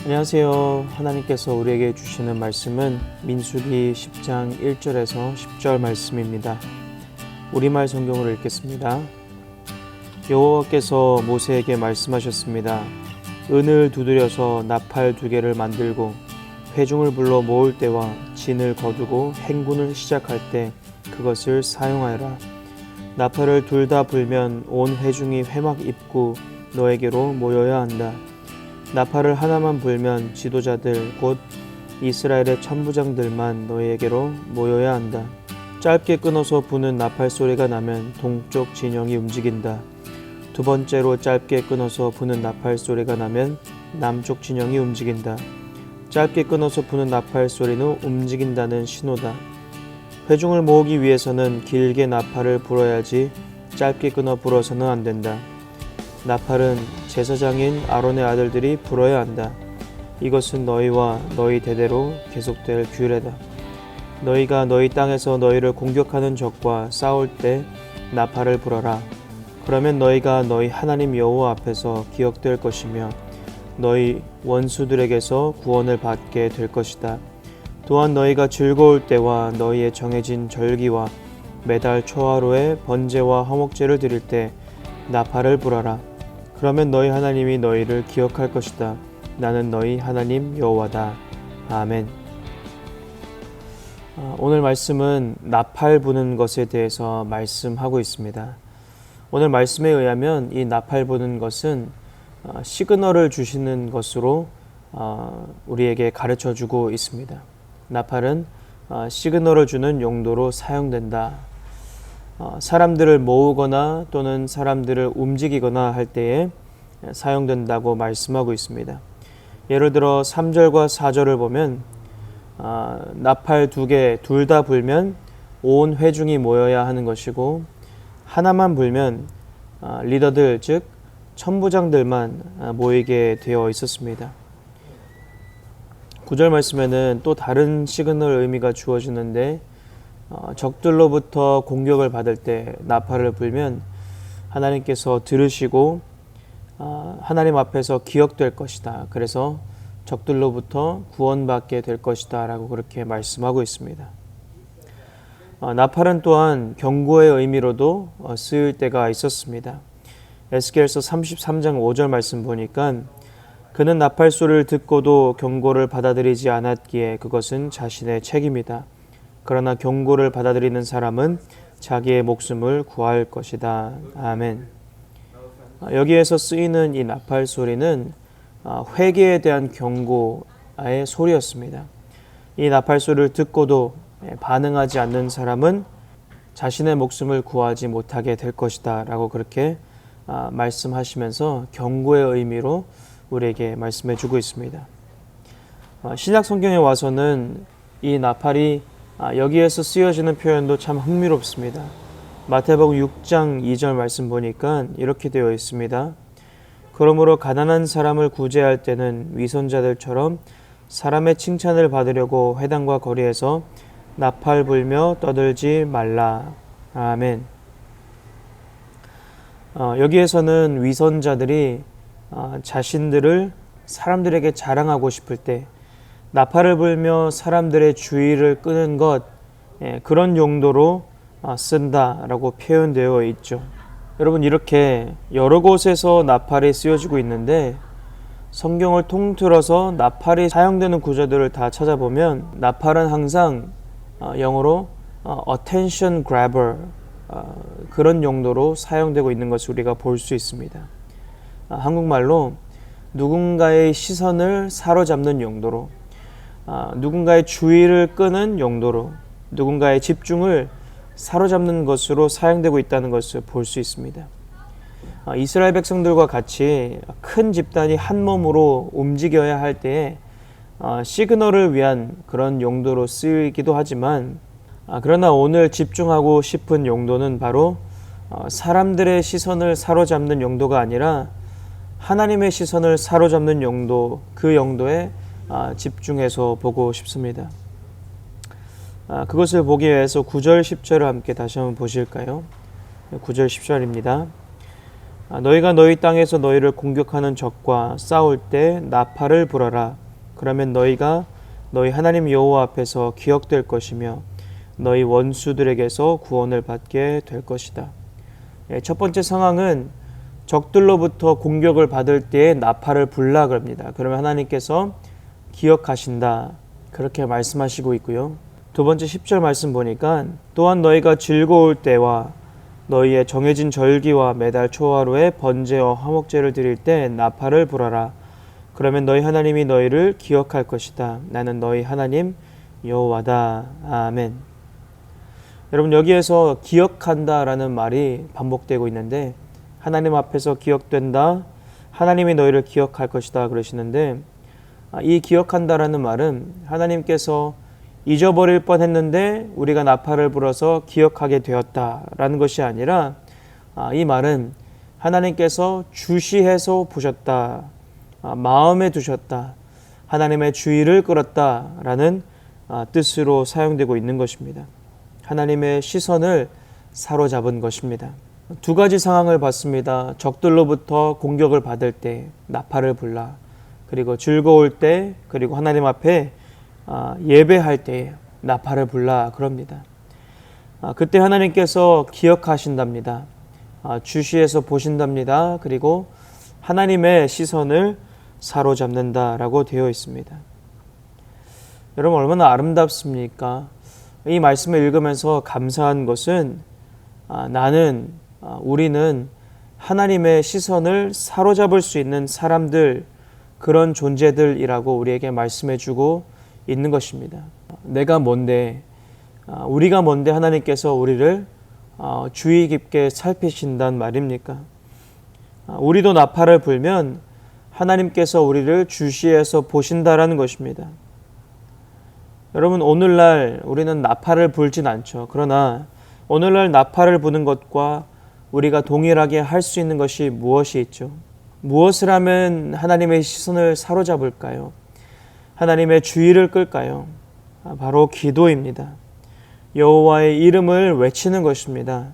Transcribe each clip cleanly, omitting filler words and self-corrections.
안녕하세요. 하나님께서 우리에게 주시는 말씀은 민수기 10장 1절에서 10절 말씀입니다. 우리말 성경으로 읽겠습니다. 여호와께서 모세에게 말씀하셨습니다. 은을 두드려서 나팔 2개를 만들고 회중을 불러 모을 때와 진을 거두고 행군을 시작할 때 그것을 사용하여라. 나팔을 둘 다 불면 온 회중이 회막 입구 너에게로 모여야 한다. 나팔을 하나만 불면 지도자들 곧 이스라엘의 천부장들만 너희에게로 모여야 한다. 짧게 끊어서 부는 나팔 소리가 나면 동쪽 진영이 움직인다. 두 번째로 짧게 끊어서 부는 나팔 소리가 나면 남쪽 진영이 움직인다. 짧게 끊어서 부는 나팔 소리는 움직인다는 신호다. 회중을 모으기 위해서는 길게 나팔을 불어야지 짧게 끊어 불어서는 안 된다. 나팔은 제사장인 아론의 아들들이 불어야 한다. 이것은 너희와 너희 대대로 계속될 규례다. 너희가 너희 땅에서 너희를 공격하는 적과 싸울 때 나팔을 불어라. 그러면 너희가 너희 하나님 여호와 앞에서 기억될 것이며 너희 원수들에게서 구원을 받게 될 것이다. 또한 너희가 즐거울 때와 너희의 정해진 절기와 매달 초하루에 번제와 화목제를 드릴 때 나팔을 불어라. 그러면 너희 하나님이 너희를 기억할 것이다. 나는 너희 하나님 여호와다. 아멘. 오늘 말씀은 나팔 부는 것에 대해서 말씀하고 있습니다. 오늘 말씀에 의하면 이 나팔 부는 것은 시그널을 주시는 것으로 우리에게 가르쳐주고 있습니다. 나팔은 시그널을 주는 용도로 사용된다. 사람들을 모으거나 또는 사람들을 움직이거나 할 때에 사용된다고 말씀하고 있습니다. 예를 들어 3절과 4절을 보면 나팔 2개 둘 다 불면 온 회중이 모여야 하는 것이고 하나만 불면 리더들 즉 천부장들만 모이게 되어 있었습니다. 9절 말씀에는 또 다른 시그널 의미가 주어지는데 적들로부터 공격을 받을 때 나팔을 불면 하나님께서 들으시고 하나님 앞에서 기억될 것이다. 그래서 적들로부터 구원받게 될 것이다 라고 그렇게 말씀하고 있습니다. 나팔은 또한 경고의 의미로도 쓰일 때가 있었습니다. 에스겔서 33장 5절 말씀 보니까 그는 나팔 소리를 듣고도 경고를 받아들이지 않았기에 그것은 자신의 책임이다. 그러나 경고를 받아들이는 사람은 자기의 목숨을 구할 것이다. 아멘. 여기에서 쓰이는 이 나팔 소리는 회개에 대한 경고의 소리였습니다. 이 나팔 소리를 듣고도 반응하지 않는 사람은 자신의 목숨을 구하지 못하게 될 것이다 라고 그렇게 말씀하시면서 경고의 의미로 우리에게 말씀해 주고 있습니다. 신약 성경에 와서는 이 나팔이 여기에서 쓰여지는 표현도 참 흥미롭습니다. 마태복음 6장 2절 말씀 보니까 이렇게 되어 있습니다. 그러므로 가난한 사람을 구제할 때는 위선자들처럼 사람의 칭찬을 받으려고 회당과 거리에서 나팔 불며 떠들지 말라. 아멘. 여기에서는 위선자들이 자신들을 사람들에게 자랑하고 싶을 때 나팔을 불며 사람들의 주의를 끄는 것, 그런 용도로 쓴다라고 표현되어 있죠. 여러분, 이렇게 여러 곳에서 나팔이 쓰여지고 있는데 성경을 통틀어서 나팔이 사용되는 구절들을 다 찾아보면 나팔은 항상 영어로 attention grabber, 그런 용도로 사용되고 있는 것을 우리가 볼 수 있습니다. 한국말로 누군가의 시선을 사로잡는 용도로, 누군가의 주의를 끄는 용도로, 누군가의 집중을 사로잡는 것으로 사용되고 있다는 것을 볼 수 있습니다. 이스라엘 백성들과 같이 큰 집단이 한 몸으로 움직여야 할 때에 시그널을 위한 그런 용도로 쓰이기도 하지만 그러나 오늘 집중하고 싶은 용도는 바로 사람들의 시선을 사로잡는 용도가 아니라 하나님의 시선을 사로잡는 용도, 그 용도에 집중해서 보고 싶습니다. 그것을 보기 위해서 9절 10절을 함께 다시 한번 보실까요? 9절 10절입니다. 너희가 너희 땅에서 너희를 공격하는 적과 싸울 때 나팔을 불어라. 그러면 너희가 너희 하나님 여호와 앞에서 기억될 것이며 너희 원수들에게서 구원을 받게 될 것이다. 첫 번째 상황은 적들로부터 공격을 받을 때에 나팔을 불라 그럽니다. 그러면 하나님께서 기억하신다, 그렇게 말씀하시고 있고요. 두 번째 10절 말씀 보니까 또한 너희가 즐거울 때와 너희의 정해진 절기와 매달 초하루에 번제와 화목제를 드릴 때 나팔을 불어라. 그러면 너희 하나님이 너희를 기억할 것이다. 나는 너희 하나님 여호와다. 아멘. 여러분, 여기에서 기억한다라는 말이 반복되고 있는데, 하나님 앞에서 기억된다, 하나님이 너희를 기억할 것이다 그러시는데, 이 기억한다라는 말은 하나님께서 잊어버릴 뻔했는데 우리가 나팔을 불어서 기억하게 되었다라는 것이 아니라, 이 말은 하나님께서 주시해서 보셨다, 마음에 두셨다, 하나님의 주의를 끌었다라는 뜻으로 사용되고 있는 것입니다. 하나님의 시선을 사로잡은 것입니다. 두 가지 상황을 봤습니다. 적들로부터 공격을 받을 때 나팔을 불라, 그리고 즐거울 때, 그리고 하나님 앞에 예배할 때 나팔을 불라 그럽니다. 그때 하나님께서 기억하신답니다. 주시해서 보신답니다. 그리고 하나님의 시선을 사로잡는다라고 되어 있습니다. 여러분, 얼마나 아름답습니까? 이 말씀을 읽으면서 감사한 것은 우리는 하나님의 시선을 사로잡을 수 있는 사람들, 그런 존재들이라고 우리에게 말씀해주고 있는 것입니다. 내가 뭔데, 우리가 뭔데 하나님께서 우리를 주의 깊게 살피신단 말입니까? 우리도 나팔을 불면 하나님께서 우리를 주시해서 보신다라는 것입니다. 여러분, 오늘날 우리는 나팔을 불진 않죠. 그러나 오늘날 나팔을 부는 것과 우리가 동일하게 할 수 있는 것이 무엇이 있죠? 무엇을 하면 하나님의 시선을 사로잡을까요? 하나님의 주의를 끌까요? 바로 기도입니다. 여호와의 이름을 외치는 것입니다.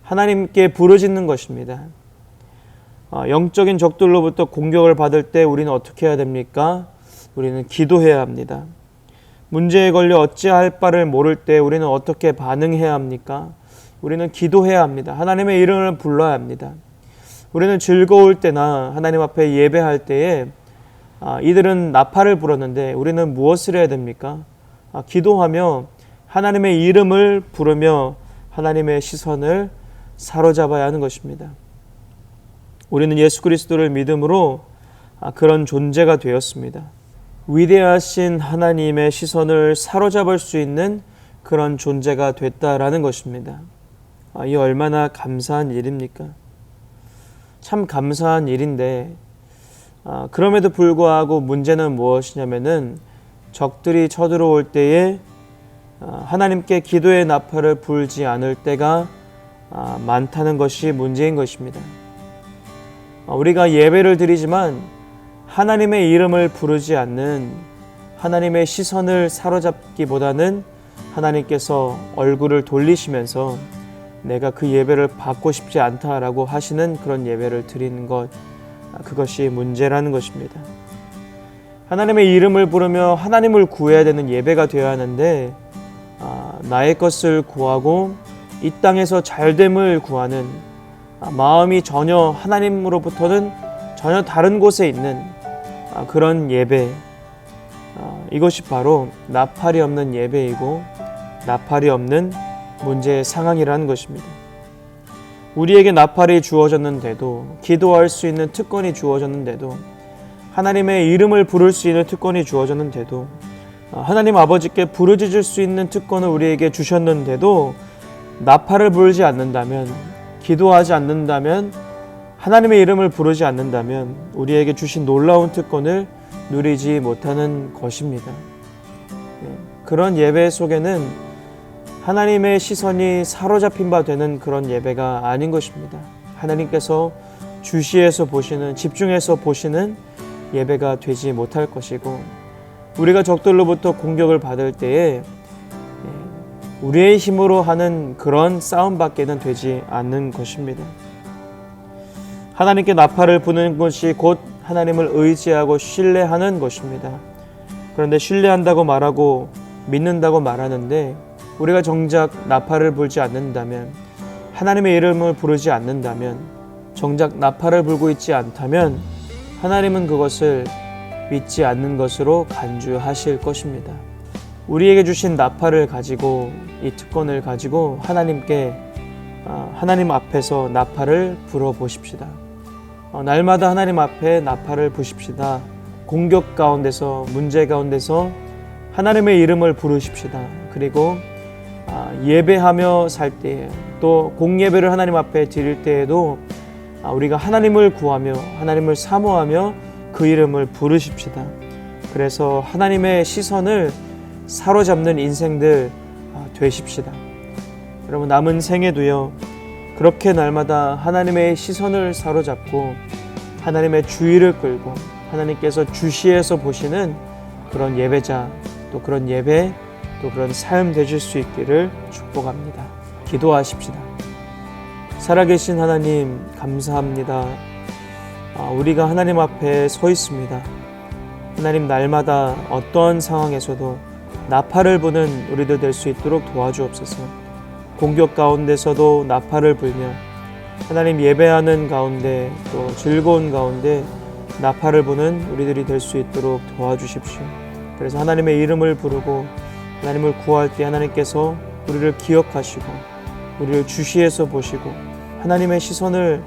하나님께 부르짖는 것입니다. 영적인 적들로부터 공격을 받을 때 우리는 어떻게 해야 됩니까? 우리는 기도해야 합니다. 문제에 걸려 어찌할 바를 모를 때 우리는 어떻게 반응해야 합니까? 우리는 기도해야 합니다. 하나님의 이름을 불러야 합니다. 우리는 즐거울 때나 하나님 앞에 예배할 때에 이들은 나팔을 불었는데 우리는 무엇을 해야 됩니까? 기도하며 하나님의 이름을 부르며 하나님의 시선을 사로잡아야 하는 것입니다. 우리는 예수 그리스도를 믿음으로 그런 존재가 되었습니다. 위대하신 하나님의 시선을 사로잡을 수 있는 그런 존재가 됐다라는 것입니다. 이 얼마나 감사한 일입니까? 참 감사한 일인데, 그럼에도 불구하고 문제는 무엇이냐면은 적들이 쳐들어올 때에 하나님께 기도의 나팔을 불지 않을 때가 많다는 것이 문제인 것입니다. 우리가 예배를 드리지만 하나님의 이름을 부르지 않는, 하나님의 시선을 사로잡기보다는 하나님께서 얼굴을 돌리시면서 내가 그 예배를 받고 싶지 않다라고 하시는 그런 예배를 드리는 것, 그것이 문제라는 것입니다. 하나님의 이름을 부르며 하나님을 구해야 되는 예배가 되어야 하는데, 나의 것을 구하고 이 땅에서 잘됨을 구하는, 마음이 전혀 하나님으로부터는 전혀 다른 곳에 있는 그런 예배, 이것이 바로 나팔이 없는 예배이고 나팔이 없는 문제의 상황이라는 것입니다. 우리에게 나팔이 주어졌는데도, 기도할 수 있는 특권이 주어졌는데도, 하나님의 이름을 부를 수 있는 특권이 주어졌는데도, 하나님 아버지께 부르짖을 수 있는 특권을 우리에게 주셨는데도 나팔을 불지 않는다면, 기도하지 않는다면, 하나님의 이름을 부르지 않는다면 우리에게 주신 놀라운 특권을 누리지 못하는 것입니다. 그런 예배 속에는 하나님의 시선이 사로잡힌 바 되는 그런 예배가 아닌 것입니다. 하나님께서 주시해서 보시는, 집중해서 보시는 예배가 되지 못할 것이고, 우리가 적들로부터 공격을 받을 때에 우리의 힘으로 하는 그런 싸움밖에는 되지 않는 것입니다. 하나님께 나팔을 부는 것이 곧 하나님을 의지하고 신뢰하는 것입니다. 그런데 신뢰한다고 말하고 믿는다고 말하는데 우리가 정작 나팔을 불지 않는다면, 하나님의 이름을 부르지 않는다면, 정작 나팔을 불고 있지 않다면 하나님은 그것을 믿지 않는 것으로 간주하실 것입니다. 우리에게 주신 나팔을 가지고, 이 특권을 가지고 하나님 앞에서 나팔을 불어보십시다. 날마다 하나님 앞에 나팔을 부십시다. 공격 가운데서, 문제 가운데서 하나님의 이름을 부르십시다. 그리고 예배하며 살 때에, 또 공예배를 하나님 앞에 드릴 때에도 우리가 하나님을 구하며 하나님을 사모하며 그 이름을 부르십시다. 그래서 하나님의 시선을 사로잡는 인생들 되십시다. 여러분, 남은 생에도요, 그렇게 날마다 하나님의 시선을 사로잡고 하나님의 주의를 끌고 하나님께서 주시해서 보시는 그런 예배자, 또 그런 예배, 또 그런 삶 되실 수 있기를 축복합니다. 기도하십시다. 살아계신 하나님, 감사합니다. 우리가 하나님 앞에 서 있습니다. 하나님, 날마다 어떠한 상황에서도 나팔을 부는 우리들 될 수 있도록 도와주옵소서. 공격 가운데서도 나팔을 불며 하나님 예배하는 가운데, 또 즐거운 가운데 나팔을 부는 우리들이 될 수 있도록 도와주십시오. 그래서 하나님의 이름을 부르고 하나님을 구할 때 하나님께서 우리를 기억하시고 우리를 주시해서 보시고 하나님의 시선을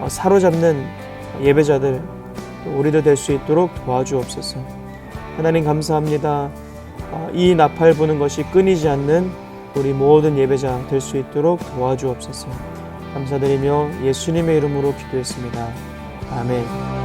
사로잡는 예배자들, 우리들 될 수 있도록 도와주옵소서. 하나님, 감사합니다. 이 나팔 부는 것이 끊이지 않는 우리 모든 예배자 될 수 있도록 도와주옵소서. 감사드리며 예수님의 이름으로 기도했습니다. 아멘.